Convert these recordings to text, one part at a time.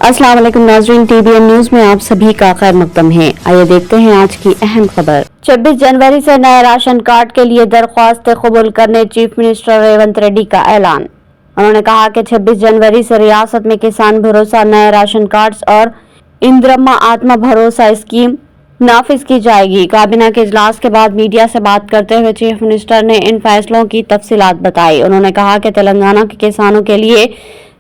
अस्सलाम वालेकुम नाज़रीन, TBN न्यूज में आप सभी का खैर मकदम है। आइए देखते हैं आज की अहम खबर। 26 जनवरी से नए राशन कार्ड के लिए दरख्वास्तें कबूल करने चीफ मिनिस्टर रेवंत रेड्डी का ऐलान। उन्होंने कहा कि 26 जनवरी से रियासत में किसान भरोसा नए राशन कार्ड्स और इंदिरम्मा आत्मा भरोसा स्कीम नाफिज की जाएगी। काबीना के इजलास के बाद मीडिया से बात करते हुए चीफ मिनिस्टर ने इन फैसलों की तफसीलात बताई। उन्होंने कहा कि तेलंगाना के किसानों के लिए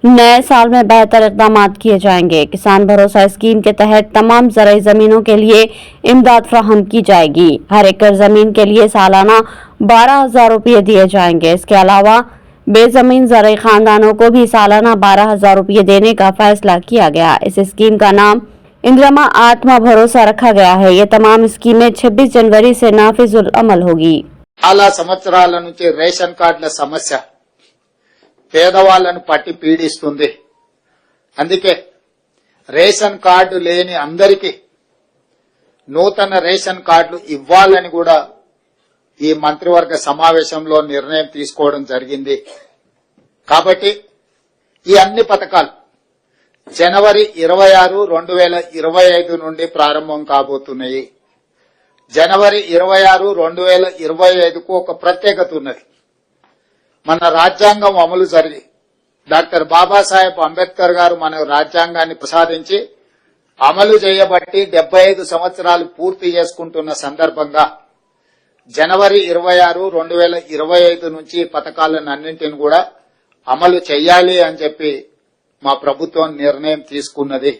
नए साल में बेहतर इक़दाम किए जाएंगे। किसान भरोसा स्कीम के तहत तमाम ज़राई ज़मीनों के लिए इमदाद फराहम की जाएगी। हर एकड़ ज़मीन के लिए सालाना 12,000 रुपये दिए जाएंगे। इसके अलावा बेज़मीन ज़राई खानदानों को भी सालाना 12,000 रुपये देने का फैसला किया गया। इस स्कीम का नाम इंदिरम्मा आत्मा भरोसा रखा गया है। ये तमाम स्कीमें 26 जनवरी से नाफिजुल अमल होगी। చాలా సంవత్సరాల నుంచి రేషన్ కార్డుల సమస్య పేదవాళ్లను పట్టి పీడిస్తుంది. అందుకే రేషన్ కార్డు లేని అందరికీ నూతన రేషన్ కార్డులు ఇవ్వాలని కూడా ఈ మంత్రివర్గ సమావేశంలో నిర్ణయం తీసుకోవడం జరిగింది. కాబట్టి ఈ అన్ని పథకాలు జనవరి 26, 2025 నుండి ప్రారంభం కాబోతున్నాయి. జనవరి 26, 2025కు ఒక ప్రత్యేకత ఉన్నది. మన రాజ్యాంగం అమలు జరిగి డాక్టర్ బాబాసాహెబ్ అంబేద్కర్ గారు మన రాజ్యాంగాన్ని ప్రసాదించి అమలు చేయబట్టి 75 సంవత్సరాలు పూర్తి చేసుకుంటున్న సందర్భంగా జనవరి 26, 2025 నుంచి పథకాలన్నింటిని కూడా అమలు చేయాలి అని చెప్పి మా ప్రభుత్వం నిర్ణయం తీసుకున్నది.